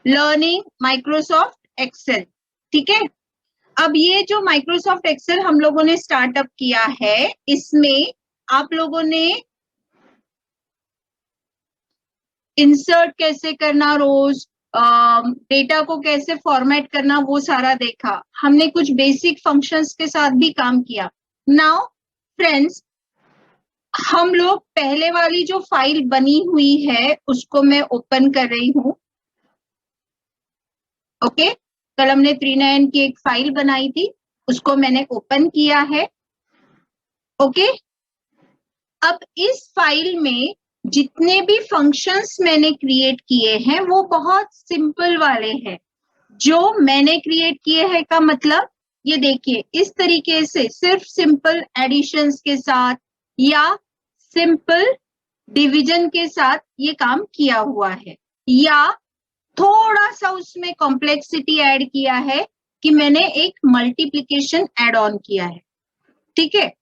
Learning Microsoft Excel. ठीक है, अब ये जो माइक्रोसॉफ्ट एक्सेल हम लोगों ने स्टार्टअप किया है, इसमें आप लोगों ने इंसर्ट कैसे करना, रोज डेटा को कैसे फॉर्मेट करना, वो सारा देखा हमने। कुछ बेसिक फंक्शंस के साथ भी काम किया। नाउ फ्रेंड्स, हम लोग पहले वाली जो फाइल बनी हुई है उसको मैं ओपन कर रही हूं। ओके, कल हमने 39 की एक फाइल बनाई थी, उसको मैंने ओपन किया है। ओके, अब इस फाइल में जितने भी फंक्शंस मैंने क्रिएट किए हैं वो बहुत सिंपल वाले हैं। जो मैंने क्रिएट किए हैं का मतलब ये देखिए, इस तरीके से सिर्फ सिंपल एडिशंस के साथ या सिंपल डिवीजन के साथ ये काम किया हुआ है, या थोड़ा सा उसमें कॉम्प्लेक्सिटी ऐड किया है कि मैंने एक मल्टीप्लिकेशन ऐड ऑन किया है। ठीक है,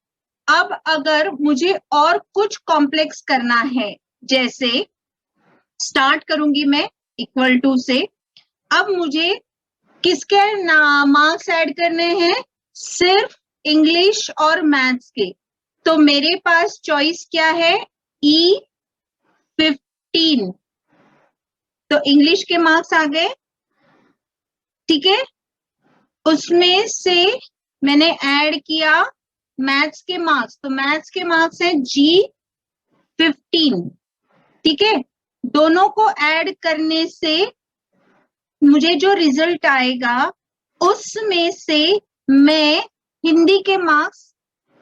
अब अगर मुझे और कुछ कॉम्प्लेक्स करना है, जैसे स्टार्ट करूंगी मैं इक्वल टू से, अब मुझे किसके मार्क्स ऐड करने हैं, सिर्फ इंग्लिश और मैथ्स के। तो मेरे पास चॉइस क्या है, E15। तो इंग्लिश के मार्क्स आ गए। ठीक है, उसमें से मैंने ऐड किया मैथ्स के मार्क्स, तो मैथ्स के मार्क्स है G15। ठीक है, दोनों को ऐड करने से मुझे जो रिजल्ट आएगा उसमें से मैं हिंदी के मार्क्स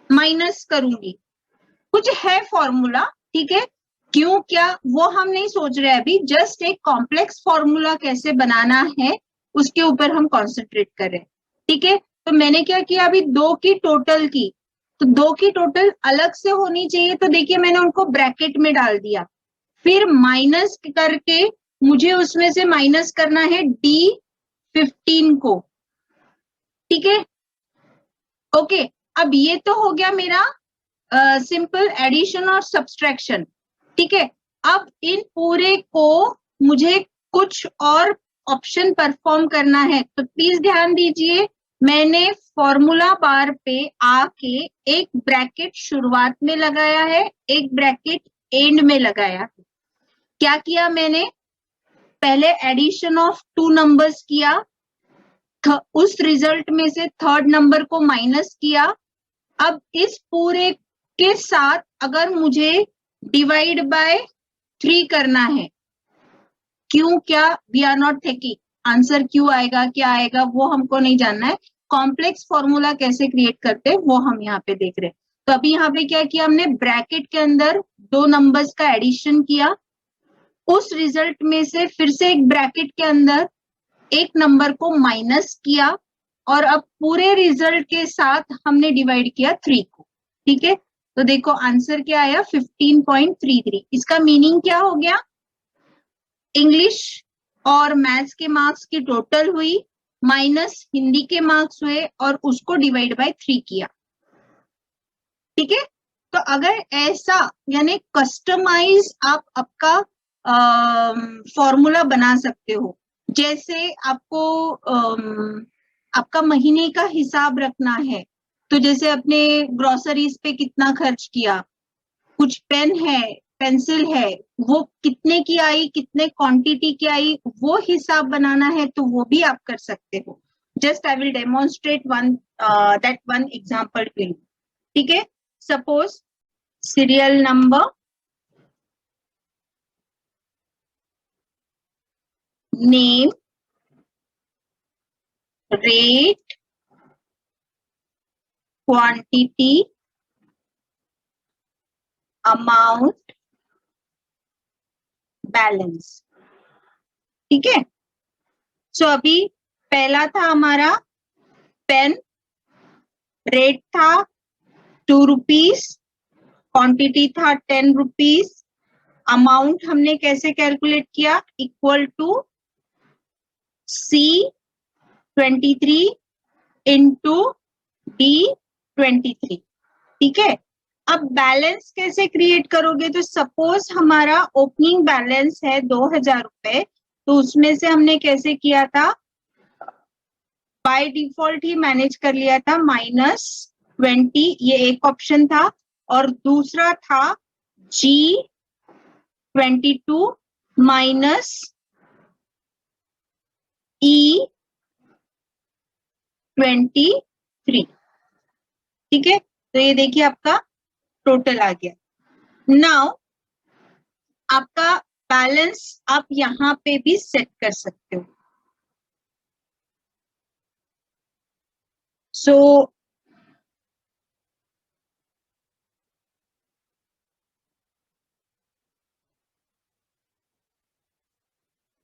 माइनस करूंगी। कुछ है फॉर्मूला, ठीक है, क्यों क्या वो हम नहीं सोच रहे अभी, जस्ट एक कॉम्प्लेक्स फॉर्मूला कैसे बनाना है उसके ऊपर हम कॉन्सेंट्रेट कर रहे हैं। ठीक है, तो मैंने क्या किया, अभी 2 की टोटल की, तो 2 की टोटल अलग से होनी चाहिए, तो देखिए मैंने उनको ब्रैकेट में डाल दिया, फिर माइनस करके मुझे उसमें से माइनस करना है D15 को। ठीक है, ओके, अब ये तो हो गया मेरा सिंपल एडिशन और सब्सट्रैक्शन। ठीक है, अब इन पूरे को मुझे कुछ और ऑप्शन परफॉर्म करना है, तो प्लीज ध्यान दीजिए, मैंने फॉर्मूला बार पे आके एक ब्रैकेट शुरुआत में लगाया है, एक ब्रैकेट एंड में लगाया है। क्या किया मैंने, पहले एडिशन ऑफ 2 नंबर्स किया, उस रिजल्ट में से थर्ड नंबर को माइनस किया। अब इस पूरे के साथ अगर मुझे डिवाइड बाय 3 करना है, क्यों क्या, we are not taking, answer क्यों आएगा क्या आएगा वो हमको नहीं जानना है, कॉम्प्लेक्स फॉर्मूला कैसे क्रिएट करते हैं वो हम यहाँ पे देख रहे हैं। तो अभी यहाँ पे क्या किया हमने, ब्रैकेट के अंदर 2 नंबर्स का एडिशन किया, उस रिजल्ट में से फिर से एक ब्रैकेट के अंदर एक नंबर को माइनस किया, और अब पूरे रिजल्ट के साथ हमने डिवाइड किया 3 को। ठीक है, तो देखो आंसर क्या आया, 15.33। इसका मीनिंग क्या हो गया, इंग्लिश और मैथ्स के मार्क्स की टोटल हुई माइनस हिंदी के मार्क्स हुए और उसको डिवाइड बाय 3 किया। ठीक है, तो अगर ऐसा यानी कस्टमाइज आप आपका फॉर्मूला बना सकते हो, जैसे आपको आपका महीने का हिसाब रखना है, तो जैसे अपने ग्रोसरीज पे कितना खर्च किया, कुछ पेन है पेंसिल है वो कितने की आई, कितने क्वांटिटी की आई, वो हिसाब बनाना है तो वो भी आप कर सकते हो। Just I will demonstrate that one example to you. ठीक है, suppose serial number, name, rate, quantity, amount, balance. ठीक है, सो अभी पहला था हमारा पेन, रेट था 2 रुपीज, क्वांटिटी था 10 रुपीज, अमाउंट हमने कैसे कैलकुलेट किया, equal to C23 into D23। ठीक है, अब बैलेंस कैसे क्रिएट करोगे, तो सपोज हमारा ओपनिंग बैलेंस है 2000 रुपए, तो उसमें से हमने कैसे किया था, बाय डिफॉल्ट ही मैनेज कर लिया था -20, ये एक ऑप्शन था, और दूसरा था G22 माइनस E23। ठीक है, तो ये देखिए आपका टोटल आ गया। नाउ आपका बैलेंस आप यहाँ पे भी सेट कर सकते हो। सो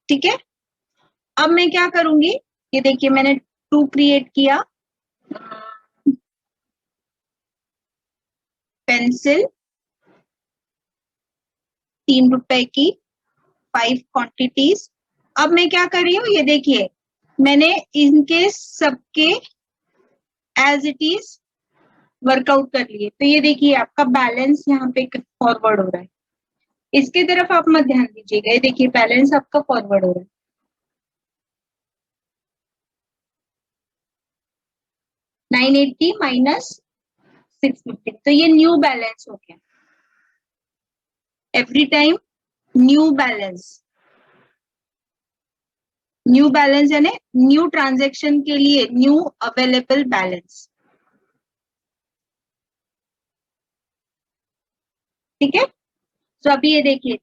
ठीक है, अब मैं क्या करूंगी, ये देखिए मैंने 2 क्रिएट किया, पेंसिल 3 रुपए की 5 क्वांटिटीज। अब मैं क्या कर रही हूँ, ये देखिए मैंने इनके सबके एज इट इज वर्कआउट कर लिए। तो ये देखिए आपका बैलेंस यहाँ पे फॉरवर्ड हो रहा है, इसके तरफ आप मत ध्यान दीजिएगा। ये देखिए बैलेंस आपका फॉरवर्ड हो रहा है, 980 माइनस 650, तो ये न्यू बैलेंस हो गया। Every time new balance, new balance यानी न्यू ट्रांजैक्शन के लिए न्यू अवेलेबल बैलेंस। ठीक है, तो अभी ये देखिए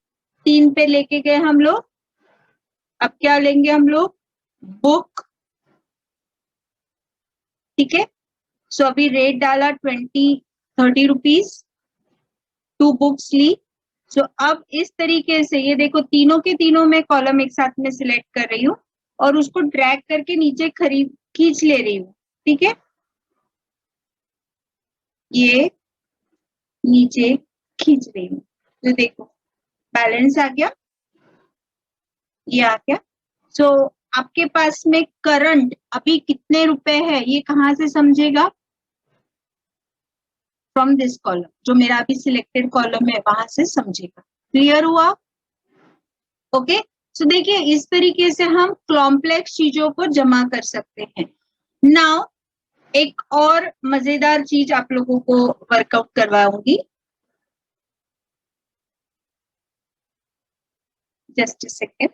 3 पे लेके गए हम लोग, अब क्या लेंगे हम लोग, बुक। ठीक है, सो अभी रेट डाला 30 रुपीज, 2 बुक्स ली। सो अब इस तरीके से ये देखो तीनों के तीनों में कॉलम एक साथ में सिलेक्ट कर रही हूँ और उसको ड्रैग करके नीचे खींच ले रही हूँ। ठीक है, ये नीचे खींच रही हूँ, तो देखो बैलेंस आ गया, ये आ गया। सो आपके पास में करंट अभी कितने रुपए है ये कहाँ से समझेगा, फ्रॉम दिस कॉलम, जो मेरा अभी सिलेक्टेड कॉलम है वहां से समझेगा। क्लियर हुआ? ओके, सो देखिए इस तरीके से हम कॉम्प्लेक्स चीजों को जमा कर सकते हैं। नाउ एक और मजेदार चीज आप लोगों को वर्कआउट करवाऊंगी, just a second.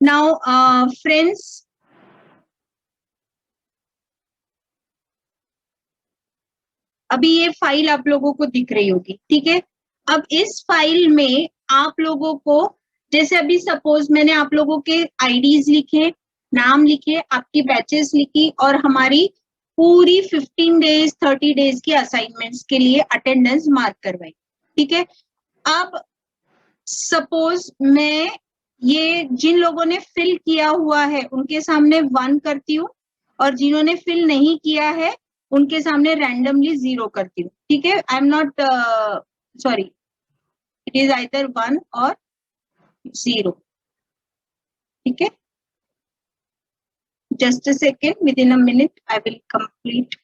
Now friends, अभी ये फाइल आप लोगों को दिख रही होगी। ठीक है, अब इस फाइल में आप लोगों को, जैसे अभी सपोज मैंने आप लोगों के आईडीज लिखे, नाम लिखे, आपकी बैचेस लिखी और हमारी पूरी 15 डेज 30 डेज की असाइनमेंट्स के लिए अटेंडेंस मार्क करवाई। ठीक है, अब सपोज मैं ये जिन लोगों ने फिल किया हुआ है उनके सामने 1 करती हूँ और जिन्होंने फिल नहीं किया है उनके सामने रैंडमली 0 करती हूँ। ठीक है, I am not sorry, it is either 1 और 0। ठीक है, just a second, with in a minute I will complete.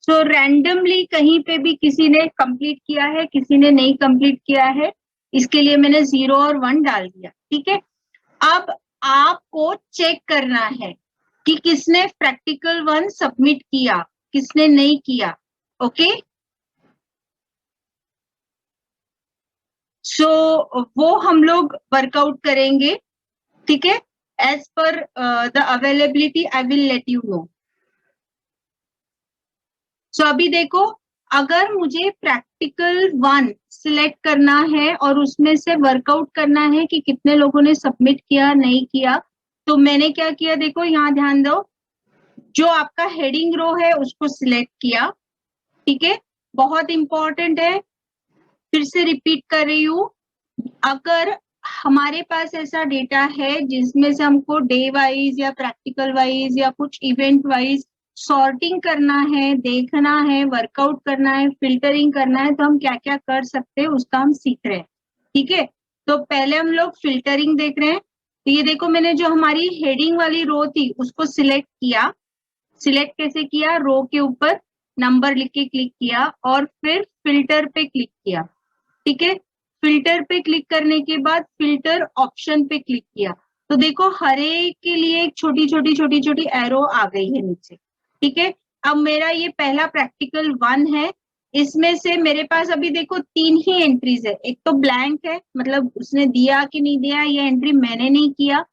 So randomly कहीं पे भी किसी ने कंप्लीट किया है, किसी ने नहीं कंप्लीट किया है, इसके लिए मैंने 0 और 1 डाल दिया। ठीक है, अब आपको चेक करना है कि किसने प्रैक्टिकल 1 सबमिट किया, किसने नहीं किया। ओके, सो वो हम लोग वर्कआउट करेंगे। ठीक है, as per the availability I will let you know. So अभी देखो, अगर मुझे प्रैक्टिकल 1 सिलेक्ट करना है और उसमें से वर्कआउट करना है कि कितने लोगों ने सबमिट किया नहीं किया, तो मैंने क्या किया, देखो यहाँ ध्यान दो, जो आपका हेडिंग रो है उसको सिलेक्ट किया। ठीक है, बहुत इंपॉर्टेंट है, फिर से रिपीट कर रही हूँ, अगर हमारे पास ऐसा डेटा है जिसमें से हमको डे वाइज या प्रैक्टिकल वाइज या कुछ इवेंट वाइज सॉर्टिंग करना है, देखना है, वर्कआउट करना है, फिल्टरिंग करना है, तो हम क्या क्या कर सकते हैं उसका हम सीख रहे हैं। ठीक है, तो पहले हम लोग फिल्टरिंग देख रहे हैं। तो ये देखो, मैंने जो हमारी हेडिंग वाली रो थी उसको सिलेक्ट किया। सिलेक्ट कैसे किया? रो के ऊपर नंबर लिख के क्लिक किया और फिर फिल्टर पे क्लिक किया। ठीक है, फिल्टर पे क्लिक करने के बाद फिल्टर ऑप्शन पे क्लिक किया। तो देखो हर एक के लिए एक छोटी छोटी छोटी छोटी एरो आ गई है नीचे। ठीक है, अब मेरा ये पहला प्रैक्टिकल 1 है। इसमें से मेरे पास अभी देखो 3 ही एंट्रीज है। एक तो ब्लैंक है, मतलब उसने दिया कि नहीं दिया, ये एंट्री मैंने नहीं किया।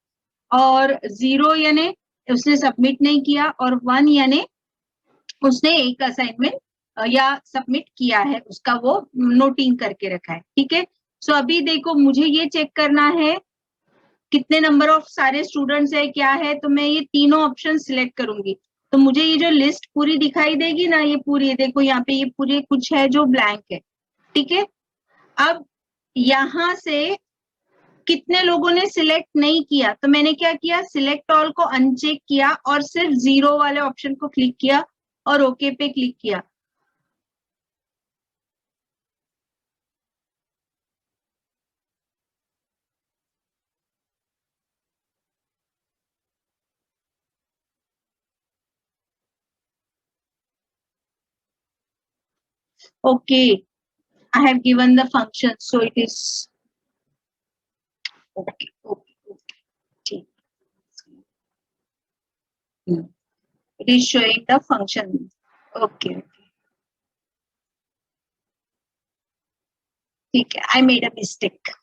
और 0 यानी उसने सबमिट नहीं किया, और 1 यानी उसने एक असाइनमेंट या सबमिट किया है, उसका वो नोटिंग करके रखा है। ठीक है, सो अभी देखो मुझे ये चेक करना है कितने नंबर ऑफ सारे स्टूडेंट्स है, क्या है। तो मैं ये तीनों ऑप्शन सिलेक्ट करूंगी, तो मुझे ये जो लिस्ट पूरी दिखाई देगी ना, ये पूरी देखो यहाँ पे, ये पूरे कुछ है जो ब्लैंक है। ठीक है, अब यहाँ से कितने लोगों ने सिलेक्ट नहीं किया, तो मैंने क्या किया, सिलेक्ट ऑल को अनचेक किया और सिर्फ 0 वाले ऑप्शन को क्लिक किया और ओके पे क्लिक किया। Okay, I have given the function, so it is okay. Okay. It is showing the function. Okay. ठीक है, I made a mistake.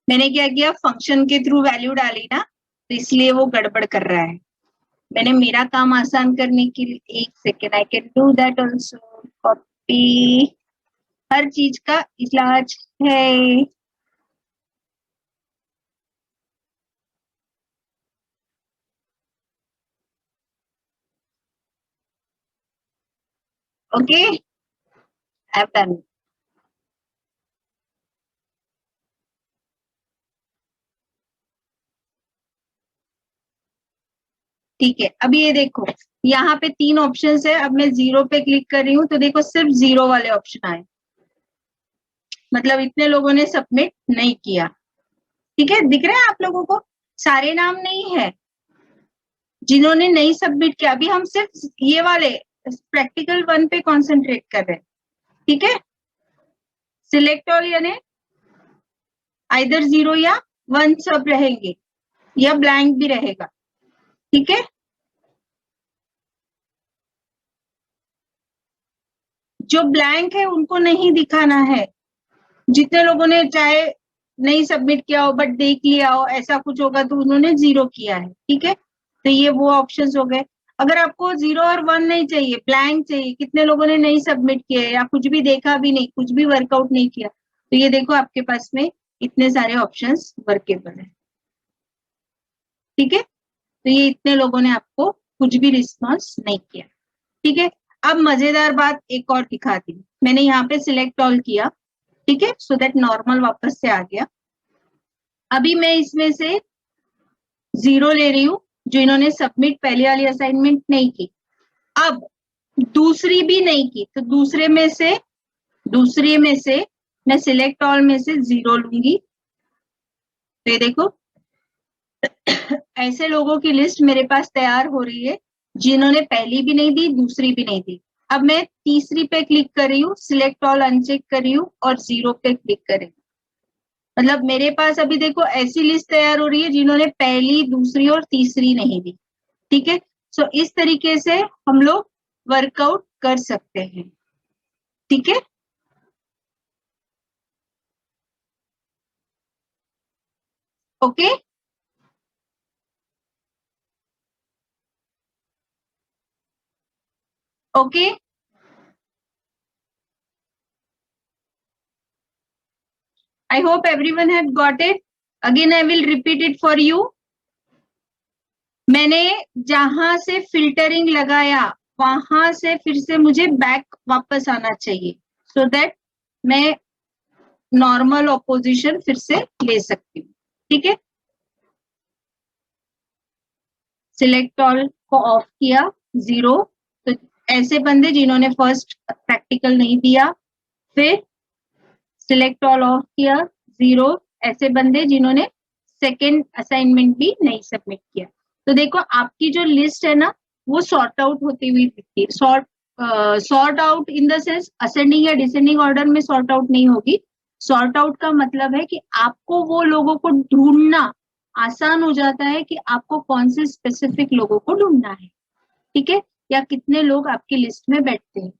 मैंने क्या किया, फंक्शन के थ्रू वैल्यू डाली ना, तो इसलिए वो गड़बड़ कर रहा है। मैंने मेरा काम आसान करने के लिए, एक second, I can do that also. Copy, हर चीज का इलाज है। Okay, I have done. ठीक है, अब ये देखो यहाँ पे 3 ऑप्शन है। अब मैं 0 पे क्लिक कर रही हूँ तो देखो सिर्फ 0 वाले ऑप्शन आए, मतलब इतने लोगों ने सबमिट नहीं किया। ठीक है, दिख रहा है आप लोगों को? सारे नाम नहीं है जिन्होंने नहीं सबमिट किया। अभी हम सिर्फ ये वाले प्रैक्टिकल 1 पे कॉन्सेंट्रेट कर रहे हैं। ठीक है, सिलेक्ट ऑल यानी आइदर 0 या 1 सब रहेंगे, या ब्लैंक भी रहेगा। ठीक है, जो ब्लैंक है उनको नहीं दिखाना है। जितने लोगों ने चाहे नहीं सबमिट किया हो बट देख लिया हो, ऐसा कुछ होगा तो उन्होंने 0 किया है। ठीक है, तो ये वो ऑप्शंस हो गए। अगर आपको 0 और 1 नहीं चाहिए, ब्लैंक चाहिए, कितने लोगों ने नहीं सबमिट किया या कुछ भी देखा भी नहीं, कुछ भी वर्कआउट नहीं किया, तो ये देखो आपके पास में इतने सारे ऑप्शंस वर्केबल है। ठीक है, तो ये इतने लोगों ने आपको कुछ भी रिस्पॉन्स नहीं किया। ठीक है, अब मजेदार बात एक और दिखाती हूँ। मैंने यहाँ पे सिलेक्ट ऑल किया, ठीक है, सो दैट नॉर्मल वापस से आ गया। अभी मैं इसमें से 0 ले रही हूँ जो इन्होंने सबमिट पहली वाली असाइनमेंट नहीं की। अब दूसरी भी नहीं की, तो दूसरे में से मैं सिलेक्ट ऑल में से 0 लूंगी। तो ये देखो ऐसे लोगों की लिस्ट मेरे पास तैयार हो रही है जिन्होंने पहली भी नहीं दी, दूसरी भी नहीं दी। अब मैं तीसरी पे क्लिक कर रही हूँ, सिलेक्ट ऑल अनचेक कर रही हूँ और 0 पे क्लिक कर रही हूँ। मतलब मेरे पास अभी देखो ऐसी लिस्ट तैयार हो रही है जिन्होंने पहली, दूसरी और तीसरी नहीं दी। ठीक है, सो इस तरीके से हम लोग वर्कआउट कर सकते हैं। ठीक है, okay, okay, I hope everyone have got it. Again I will repeat it for you. मैंने जहां से फिल्टरिंग लगाया वहां से फिर से मुझे बैक वापस आना चाहिए, सो दैट मैं नॉर्मल ऑपोजिशन फिर से ले सकती हूँ, ठीक है। सिलेक्ट ऑल को ऑफ किया, 0, तो ऐसे बंदे जिन्होंने फर्स्ट प्रैक्टिकल नहीं दिया, फिर सिलेक्ट ऑल ऑफ किया, 0, ऐसे बंदे जिन्होंने सेकेंड असाइनमेंट भी नहीं सबमिट किया। तो देखो आपकी जो लिस्ट है ना वो सॉर्ट आउट होती हुई दिखती है। Sort out in the sense ascending या डिसेंडिंग ऑर्डर में सॉर्ट आउट नहीं होगी। सॉर्ट आउट का मतलब है कि आपको वो लोगों को ढूंढना आसान हो जाता है कि आपको कौन से स्पेसिफिक लोगों को ढूंढना है, ठीक है, या कितने लोग आपकी लिस्ट में बैठते हैं,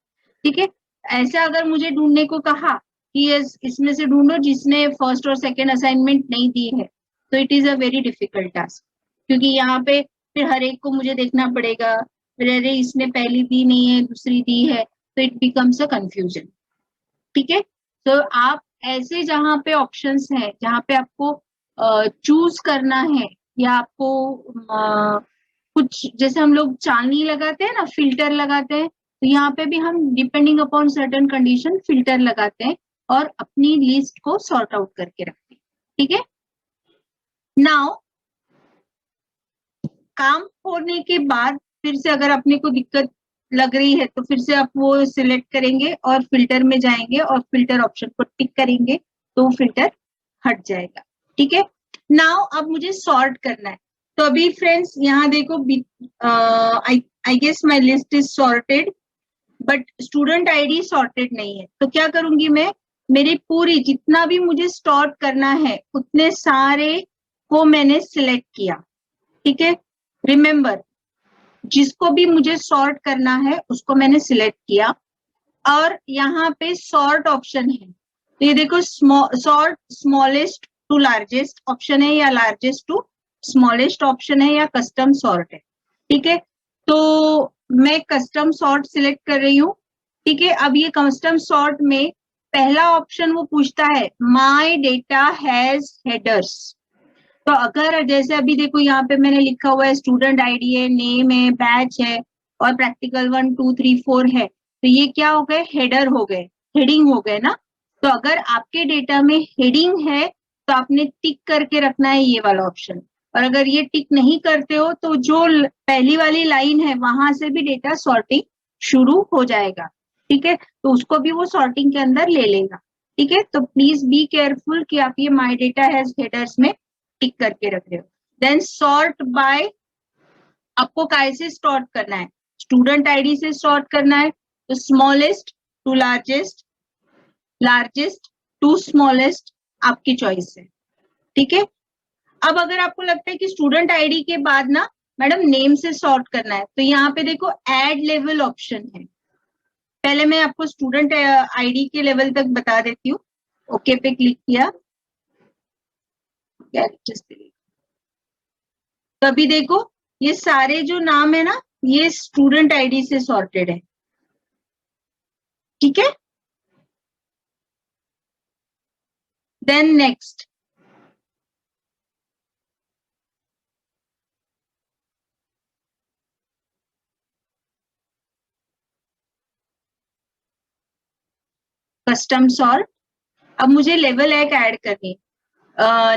ठीक है। ऐसा अगर मुझे ढूंढने को कहा कि इसमें से ढूंढो जिसने फर्स्ट और सेकेंड असाइनमेंट नहीं दी है, तो it is a very difficult task, क्योंकि यहाँ पे फिर हर एक को मुझे देखना पड़ेगा, फिर अरे इसने पहली दी नहीं है दूसरी दी है, तो इट बिकम्स अ कंफ्यूजन, ठीक है। तो आप ऐसे जहाँ पे ऑप्शंस हैं, जहाँ पे आपको चूज करना है, या आपको कुछ जैसे हम लोग चालनी लगाते हैं ना, फिल्टर लगाते हैं, तो यहाँ पे भी हम depending upon certain condition filter लगाते हैं और अपनी लिस्ट को सॉर्ट आउट करके रखते हैं, ठीक है। नाउ काम होने के बाद फिर से अगर अपने को दिक्कत लग रही है तो फिर से आप वो सिलेक्ट करेंगे और फिल्टर में जाएंगे और फिल्टर ऑप्शन को टिक करेंगे तो फिल्टर हट जाएगा, ठीक है। नाउ अब मुझे सॉर्ट करना है, तो अभी फ्रेंड्स यहाँ देखो, I guess my list is sorted but student ID sorted नहीं है, तो क्या करूंगी मैं, मेरी पूरी जितना भी मुझे सॉर्ट करना है उतने सारे को मैंने सिलेक्ट किया, ठीक है। रिमेंबर, जिसको भी मुझे सॉर्ट करना है उसको मैंने सिलेक्ट किया, और यहाँ पे सॉर्ट ऑप्शन है, तो ये देखो sort smallest to largest option है, या लार्जेस्ट टू स्मॉलेस्ट ऑप्शन है, या कस्टम सॉर्ट है, ठीक है। तो मैं कस्टम सॉर्ट सिलेक्ट कर रही हूँ, ठीक है। अब ये कस्टम सॉर्ट में पहला ऑप्शन वो पूछता है माय डेटा हैज हेडर्स, तो अगर जैसे अभी देखो यहाँ पे मैंने लिखा हुआ है स्टूडेंट आईडी है, नेम है, बैच है और प्रैक्टिकल 1 2 3 4 है, तो ये क्या हो गए, हेडर हो गए, हेडिंग हो गए ना। तो अगर आपके डेटा में हेडिंग है तो आपने टिक करके रखना है ये वाला ऑप्शन, और अगर ये टिक नहीं करते हो तो जो पहली वाली लाइन है वहां से भी डेटा सॉर्टिंग शुरू हो जाएगा, ठीक है, तो उसको भी वो सॉर्टिंग के अंदर ले लेगा, ठीक है। तो प्लीज बी केयरफुल कि आप ये माय डेटा हैज हेडर्स में टिक करके रख रहे हो। देन सॉर्ट बाय, आपको कैसे सॉर्ट करना है, स्टूडेंट आईडी से सॉर्ट करना है, तो smallest to largest, largest to smallest आपकी चॉइस है, ठीक है। अब अगर आपको लगता है कि स्टूडेंट आईडी के बाद ना मैडम नेम से सॉर्ट करना है, तो यहाँ पे देखो एड लेवल ऑप्शन है, पहले मैं आपको स्टूडेंट आईडी के लेवल तक बता देती हूँ। ओके पे क्लिक किया, तो अभी देखो ये सारे जो नाम है ना ये स्टूडेंट आईडी से सॉर्टेड है, ठीक है। Then next, custom sort. अब मुझे लेवल एक ऐड करनी,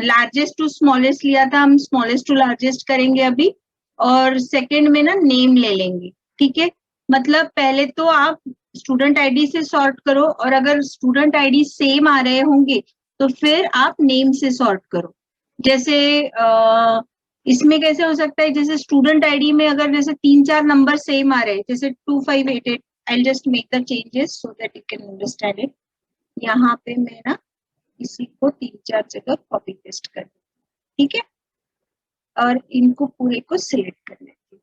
लार्जेस्ट टू स्मॉलेस्ट लिया था, हम स्मॉलेस्ट टू लार्जेस्ट करेंगे अभी, और सेकंड में ना नेम ले लेंगे, ठीक है। मतलब पहले तो आप स्टूडेंट आईडी से सॉर्ट करो, और अगर स्टूडेंट आईडी सेम आ रहे होंगे तो फिर आप नेम से सॉर्ट करो। जैसे इसमें कैसे हो सकता है, जैसे स्टूडेंट आईडी में अगर जैसे 3-4 नंबर सेम आ रहे हैं, जैसे 2588, I just make the changes so that you can understand it. यहाँ पे मैं ना इसी को 3-4 जगह कॉपी पेस्ट कर, ठीक है, और इनको पूरे को सिलेक्ट कर लेती हूँ,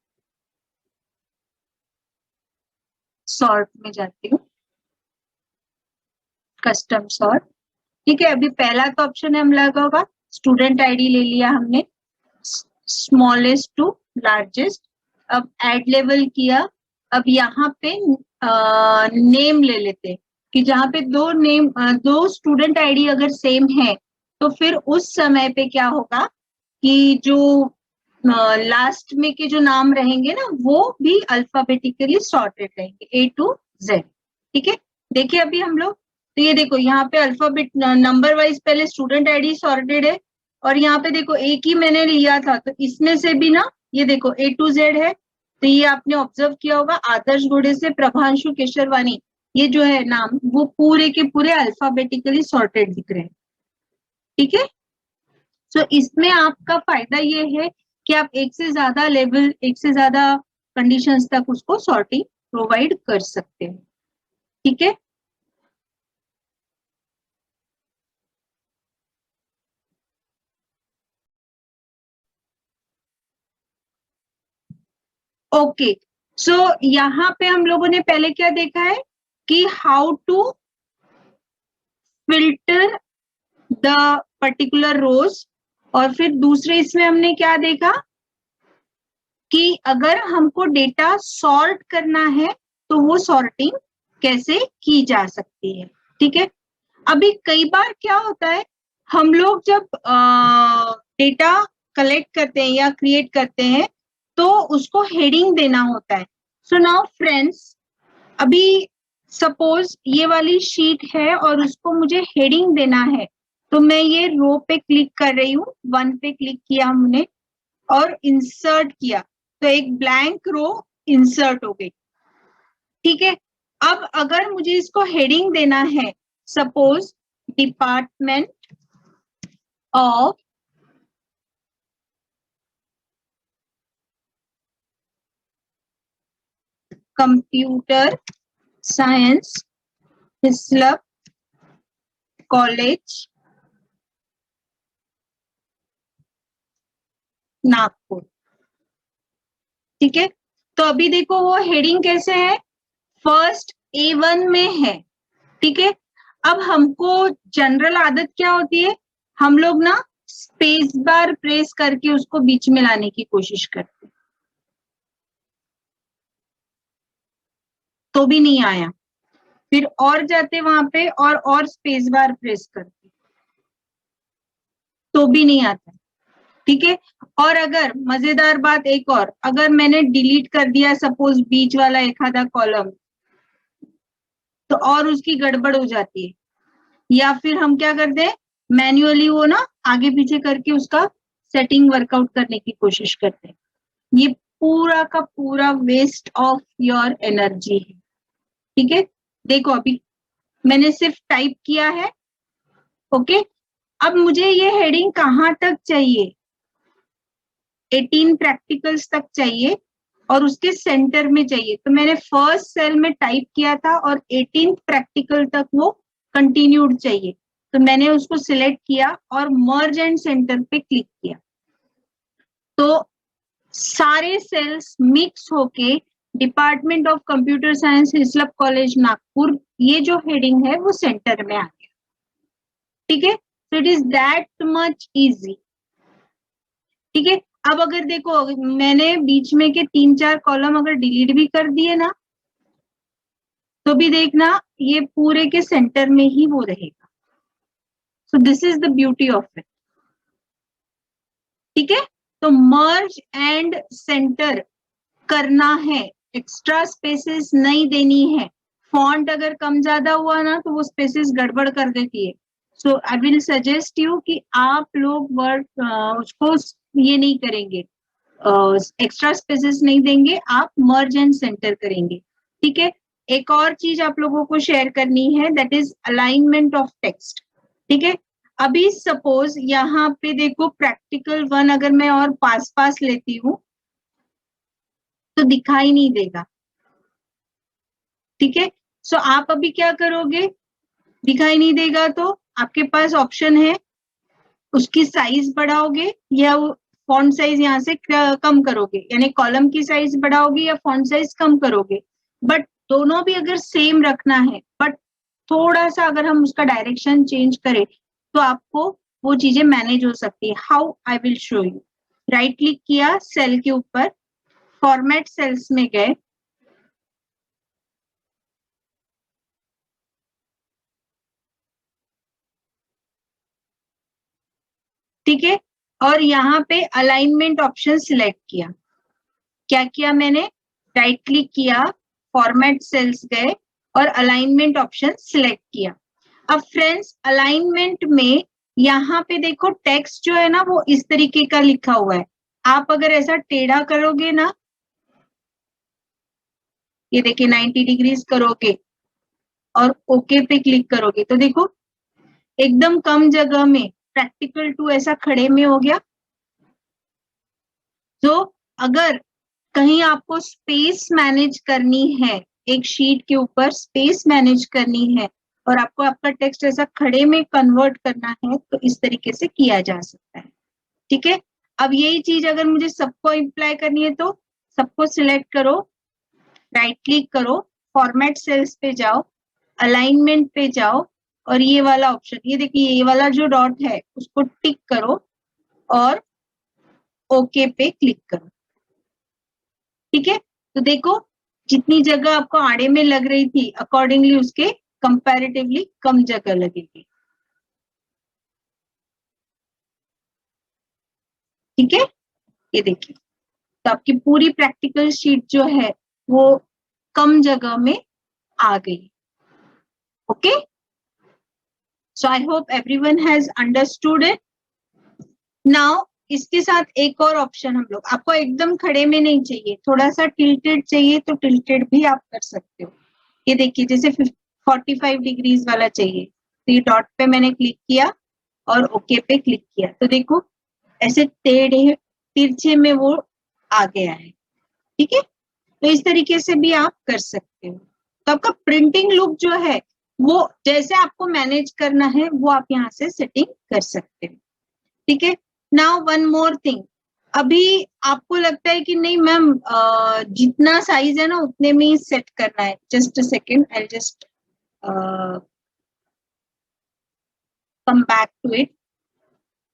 सॉर्ट में जाती हूँ, कस्टम सॉर्ट, ठीक है। अभी पहला तो ऑप्शन है हम लगा होगा स्टूडेंट आईडी ले लिया हमने, स्मॉलेस्ट टू लार्जेस्ट, अब एड लेवल किया, अब यहाँ पे नेम ले लेते हैं कि जहाँ पे दो स्टूडेंट आईडी अगर सेम है तो फिर उस समय पे क्या होगा कि जो लास्ट में के जो नाम रहेंगे ना वो भी अल्फाबेटिकली सॉर्टेड रहेंगे A to Z, ठीक है। देखिए अभी हम लोग तो ये देखो यहाँ पे अल्फाबेट नंबर वाइज पहले स्टूडेंट आईडी सॉर्टेड है, और यहाँ पे देखो एक ही मैंने लिया था, तो इसमें से भी ना ये देखो A to Z है। तो ये आपने ऑब्जर्व किया होगा, आदर्श घोड़े से प्रभांशु केशरवानी, ये जो है नाम वो पूरे के पूरे अल्फाबेटिकली सॉर्टेड दिख रहे हैं। ठीक है, सो इसमें आपका फायदा ये है कि आप एक से ज्यादा लेवल, एक से ज्यादा कंडीशंस तक उसको सॉर्टिंग प्रोवाइड कर सकते हैं। ठीक है, ओके। सो यहाँ पे हम लोगों ने पहले क्या देखा है कि how to filter the particular rows, और फिर दूसरे इसमें हमने क्या देखा कि अगर हमको डेटा सॉर्ट करना है तो वो सॉर्टिंग कैसे की जा सकती है। ठीक है, अभी कई बार क्या होता है, हम लोग जब डेटा कलेक्ट करते हैं या क्रिएट करते हैं तो उसको हेडिंग देना होता है। सो नाउ फ्रेंड्स, अभी सपोज ये वाली शीट है और उसको मुझे हेडिंग देना है, तो मैं ये रो पे क्लिक कर रही हूँ, 1 पे क्लिक किया हमने और इंसर्ट किया, तो एक ब्लैंक रो इंसर्ट हो गई। ठीक है, अब अगर मुझे इसको हेडिंग देना है, suppose department of computer science Hislop college Nagpur. ठीक है, तो अभी देखो वो हेडिंग कैसे है, फर्स्ट A1 में है। ठीक है, अब हमको जनरल आदत क्या होती है, हम लोग ना स्पेस बार प्रेस करके उसको बीच में लाने की कोशिश करते हैं, तो भी नहीं आया, फिर और जाते वहां पे और स्पेस बार प्रेस करते, तो भी नहीं आता। ठीक है, और अगर मजेदार बात एक और, अगर मैंने डिलीट कर दिया सपोज बीच वाला एक आधा कॉलम, तो और उसकी गड़बड़ हो जाती है, या फिर हम क्या करते हैं मैन्युअली वो ना आगे पीछे करके उसका सेटिंग वर्कआउट करने की कोशिश करते हैं। ये पूरा का पूरा वेस्ट ऑफ योर एनर्जी है। ठीक है, देखो अभी मैंने सिर्फ टाइप किया है। ओके, अब मुझे ये हेडिंग कहाँ तक चाहिए, 18 प्रैक्टिकल्स तक चाहिए और उसके सेंटर में चाहिए, तो मैंने फर्स्ट सेल में टाइप किया था और 18 प्रैक्टिकल तक वो कंटिन्यूड चाहिए, तो मैंने उसको सिलेक्ट किया और मर्ज एंड सेंटर पे क्लिक किया, तो सारे सेल्स मिक्स होके department of computer science Hislop college Nagpur, ये जो हेडिंग है वो सेंटर में आ गया। ठीक है, so it is that much easy। ठीक है, अब अगर देखो मैंने बीच में के 3-4 कॉलम अगर डिलीट भी कर दिए ना, तो भी देखना ये पूरे के सेंटर में ही वो रहेगा। So this is the beauty of it. ठीक है, तो मर्ज एंड सेंटर करना है, एक्स्ट्रा स्पेसेस नहीं देनी है, फॉन्ट अगर कम ज्यादा हुआ ना तो वो स्पेसेस गड़बड़ कर देती है। सो आई विल सजेस्ट यू कि आप लोग वर्ड उसको ये नहीं करेंगे, एक्स्ट्रा स्पेसेस नहीं देंगे, आप मर्ज एंड सेंटर करेंगे। ठीक है, एक और चीज आप लोगों को शेयर करनी है, that is alignment of text. ठीक है, अभी सपोज यहाँ पे देखो प्रैक्टिकल 1 अगर मैं और पास पास लेती हूँ तो दिखाई नहीं देगा। ठीक है, सो आप अभी क्या करोगे, दिखाई नहीं देगा तो आपके पास ऑप्शन है, उसकी साइज बढ़ाओगे या फॉन्ट साइज यहाँ से कम करोगे, यानी कॉलम की साइज बढ़ाओगे या फॉन्ट साइज कम करोगे, बट दोनों भी अगर सेम रखना है, बट थोड़ा सा अगर हम उसका डायरेक्शन चेंज करें तो आपको वो चीजें मैनेज हो सकती है। How, I will show you. Right click किया सेल के ऊपर, फॉर्मेट सेल्स में गए, ठीक है, और यहाँ पे अलाइनमेंट ऑप्शन सिलेक्ट किया। क्या किया मैंने, राइट क्लिक किया, फॉर्मेट सेल्स गए और अलाइनमेंट ऑप्शन सिलेक्ट किया। अब फ्रेंड्स अलाइनमेंट में यहाँ पे देखो टेक्स्ट जो है ना वो इस तरीके का लिखा हुआ है। आप अगर ऐसा टेढ़ा करोगे ना, ये देखिए 90 डिग्रीज करोगे और ओके पे क्लिक करोगे तो देखो एकदम कम जगह में प्रैक्टिकल टू ऐसा खड़े में हो गया। तो अगर कहीं आपको स्पेस मैनेज करनी है, एक शीट के ऊपर स्पेस मैनेज करनी है और आपको आपका टेक्स्ट ऐसा खड़े में कन्वर्ट करना है तो इस तरीके से किया जा सकता है। ठीक है, अब यही चीज अगर मुझे सबको अप्लाई करनी है तो सबको सिलेक्ट करो, राइट क्लिक करो, फॉर्मेट सेल्स पे जाओ, अलाइनमेंट पे जाओ और ये वाला ऑप्शन, ये देखिए ये वाला जो डॉट है उसको टिक करो और ओके पे क्लिक करो। ठीक है, तो देखो जितनी जगह आपको आड़े में लग रही थी अकॉर्डिंगली उसके कंपैरेटिवली कम जगह लगेगी। ठीक है, ये देखिए तो आपकी पूरी प्रैक्टिकल शीट जो है वो कम जगह में आ गई। Okay, so I hope everyone has understood it. Now इसके साथ एक और ऑप्शन हम लोग, आपको एकदम खड़े में नहीं चाहिए, थोड़ा सा टिल्टेड चाहिए तो टिल्टेड भी आप कर सकते हो। ये देखिए जैसे 45 डिग्रीज वाला चाहिए तो ये डॉट पे मैंने क्लिक किया और ओके पे क्लिक किया तो देखो ऐसे टेढ़े तिरछे में वो आ गया है। ठीक है, तो इस तरीके से भी आप कर सकते हो। तो आपका प्रिंटिंग लुक जो है वो जैसे आपको मैनेज करना है वो आप यहाँ से सेटिंग कर सकते हो। ठीक है, नाउ वन मोर थिंग, अभी आपको लगता है कि नहीं मैम जितना साइज है ना उतने में ही सेट करना है, just a second I just come back to it.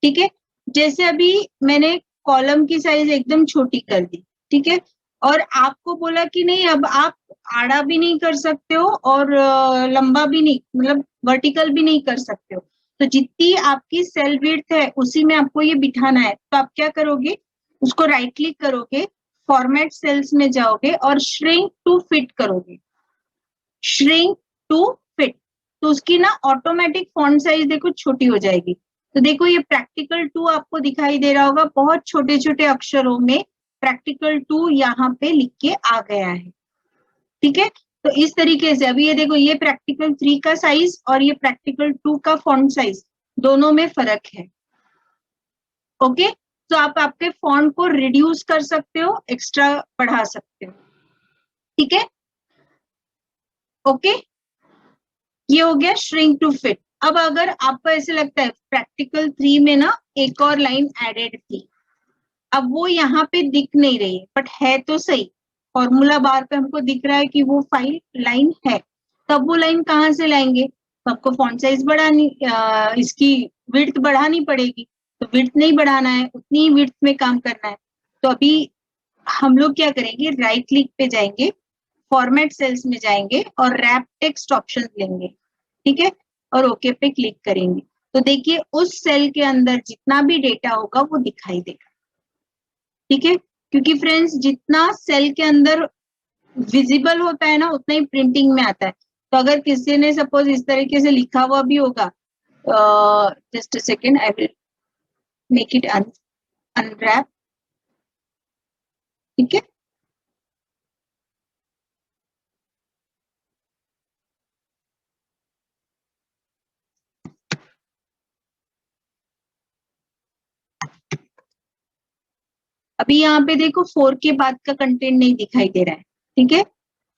ठीक है, जैसे अभी मैंने कॉलम की साइज एकदम छोटी कर दी, ठीक है, और आपको बोला कि नहीं अब आप आड़ा भी नहीं कर सकते हो और लंबा भी नहीं, मतलब वर्टिकल भी नहीं कर सकते हो, तो जितनी आपकी सेल विड्थ है उसी में आपको ये बिठाना है। तो आप क्या करोगे, उसको राइट क्लिक करोगे, फॉर्मेट सेल्स में जाओगे और श्रिंक टू फिट करोगे, श्रिंक टू फिट, तो उसकी ना ऑटोमेटिक फॉन्ट साइज देखो छोटी हो जाएगी। तो देखो ये प्रैक्टिकल 2 आपको दिखाई दे रहा होगा, बहुत छोटे छोटे अक्षरों में प्रैक्टिकल 2 यहाँ पे लिख के आ गया है। ठीक है, तो इस तरीके से अभी ये देखो ये प्रैक्टिकल 3 का साइज और ये प्रैक्टिकल 2 का फॉन्ट साइज दोनों में फर्क है। ओके, तो आप आपके फॉन्ट को रिड्यूस कर सकते हो, एक्स्ट्रा बढ़ा सकते हो। ठीक है, ओके, ये हो गया श्रिंक टू फिट। अब अगर आपको ऐसे लगता है प्रैक्टिकल 3 में ना एक और लाइन एडेड थी, अब वो यहाँ पे दिख नहीं रही है बट है तो सही, फॉर्मूला बार पे हमको दिख रहा है कि वो फाइल लाइन है, तब वो लाइन कहाँ से लाएंगे, तो आपको फॉन्ट साइज बढ़ानी, इसकी विड्थ बढ़ानी पड़ेगी, तो विड्थ नहीं बढ़ाना है, उतनी ही विड्थ में काम करना है। तो अभी हम लोग क्या करेंगे, राइट क्लिक पे जाएंगे, फॉर्मेट सेल्स में जाएंगे और रैप टेक्स्ट ऑप्शन लेंगे। ठीक है, और ओके पे क्लिक करेंगे तो देखिए उस सेल के अंदर जितना भी डेटा होगा वो दिखाई देगा। ठीक है, क्योंकि फ्रेंड्स जितना सेल के अंदर विजिबल होता है ना उतना ही प्रिंटिंग में आता है। तो अगर किसी ने सपोज इस तरीके से लिखा हुआ भी होगा, just a second I will make it unwrap. ठीक है, अभी यहाँ पे देखो 4 के बाद का कंटेंट नहीं दिखाई दे रहा है। ठीक है,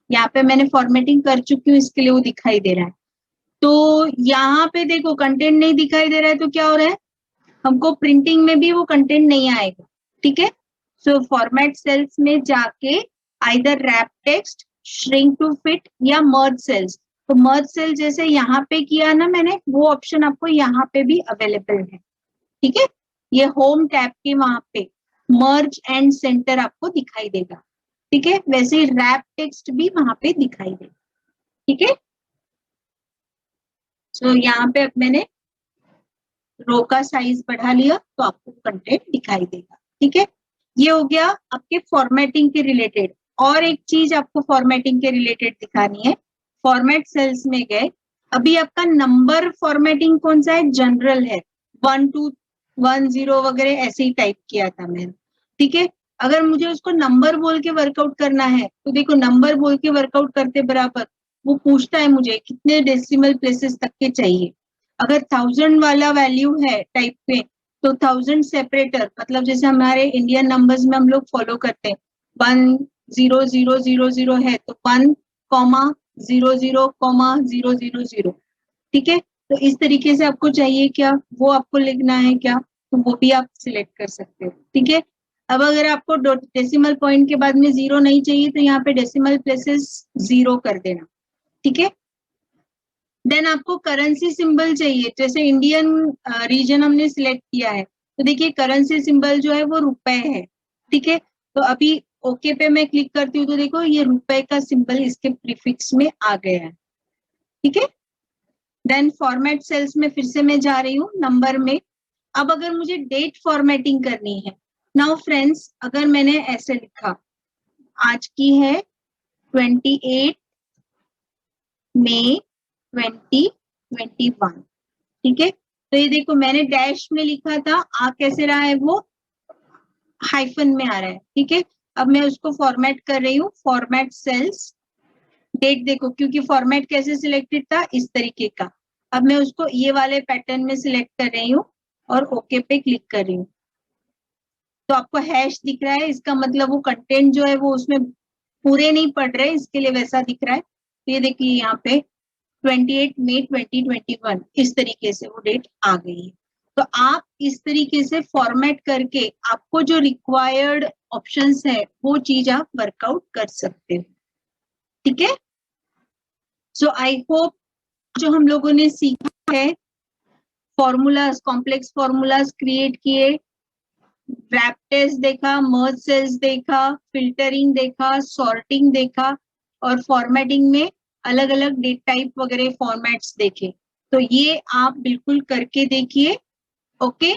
यहाँ पे मैंने फॉर्मेटिंग कर चुकी हूँ इसके लिए वो दिखाई दे रहा है। तो यहाँ पे देखो कंटेंट नहीं दिखाई दे रहा है तो क्या हो रहा है, हमको प्रिंटिंग में भी वो कंटेंट नहीं आएगा। ठीक है, सो फॉर्मेट सेल्स में जाके either wrap text, shrink to fit या मर्ज सेल्स, तो मर्ज सेल जैसे यहाँ पे किया ना मैंने, वो ऑप्शन आपको यहाँ पे भी अवेलेबल है। ठीक है, ये होम टैब के वहां पे मर्ज एंड सेंटर आपको दिखाई देगा। ठीक है, वैसे ही रैप टेक्स्ट भी वहां पे दिखाई देगा। ठीक है, सो यहाँ पे अब मैंने रो का साइज बढ़ा लिया तो आपको कंटेंट दिखाई देगा। ठीक है, ये हो गया आपके फॉर्मेटिंग के रिलेटेड। और एक चीज आपको फॉर्मेटिंग के रिलेटेड दिखानी है, फॉर्मेट सेल्स में गए अभी आपका नंबर फॉर्मेटिंग कौन सा है, जनरल है, 1 2 1 0 वगैरह ऐसे ही टाइप किया था मैंने, ठीक है। अगर मुझे उसको नंबर बोल के वर्कआउट करना है तो देखो नंबर बोल के वर्कआउट करते बराबर वो पूछता है मुझे कितने डेसिमल प्लेसेस तक के चाहिए। अगर 1000 वाला वैल्यू है टाइप पे तो 1000 सेपरेटर, मतलब जैसे हमारे इंडियन नंबर्स में हम लोग फॉलो करते हैं 1 0 0 0 0 है तो 1 कॉमा 0 0 कॉमा 0 0 0, ठीक है। तो इस तरीके से आपको चाहिए क्या, वो आपको लिखना है क्या, तो वो भी आप सिलेक्ट कर सकते हो, ठीक है। अब अगर आपको डेसिमल पॉइंट के बाद में 0 नहीं चाहिए तो यहाँ पे डेसिमल प्लेसेस 0 कर देना, ठीक है। देन आपको करेंसी सिंबल चाहिए, जैसे इंडियन रीजन हमने सिलेक्ट किया है तो देखिए करेंसी सिंबल जो है वो रुपए है, ठीक है। तो अभी ओके पे मैं क्लिक करती हूँ तो देखो ये रुपए का सिंबल इसके प्रीफिक्स में आ गया है, ठीक है। देन फॉर्मेट सेल्स में फिर से मैं जा रही हूँ नंबर में। अब अगर मुझे डेट फॉर्मेटिंग करनी है, नाउ फ्रेंड्स अगर मैंने ऐसे लिखा आज की है 28 मई 2021, ठीक है। तो ये देखो मैंने डैश में लिखा था, आ कैसे रहा है वो हाइफन में आ रहा है, ठीक है। अब मैं उसको फॉर्मेट कर रही हूँ, फॉर्मेट सेल्स, डेट देखो क्योंकि फॉर्मेट कैसे सिलेक्टेड था इस तरीके का। अब मैं उसको ये वाले पैटर्न में सिलेक्ट कर रही हूँ और ओके पे क्लिक कर रही हूँ। तो आपको हैश दिख रहा है, इसका मतलब वो कंटेंट जो है वो उसमें पूरे नहीं पढ़ रहे, इसके लिए वैसा दिख रहा है। तो ये देखिए यहाँ पे 28 मई 2021 इस तरीके से वो डेट आ गई है। तो आप इस तरीके से फॉर्मेट करके आपको जो रिक्वायर्ड ऑप्शंस है वो चीज आप वर्कआउट कर सकते हो, ठीक है। सो आई होप जो हम लोगों ने सीखा है, फॉर्मूलाज, कॉम्प्लेक्स फॉर्मूलाज क्रिएट किए, रैप टेस्ट देखा, मर्ज सेल्स देखा, फिल्टरिंग देखा, सॉर्टिंग देखा और फॉर्मेटिंग में अलग अलग डेट टाइप वगैरह फॉर्मेट्स देखे। तो ये आप बिल्कुल करके देखिए, ओके।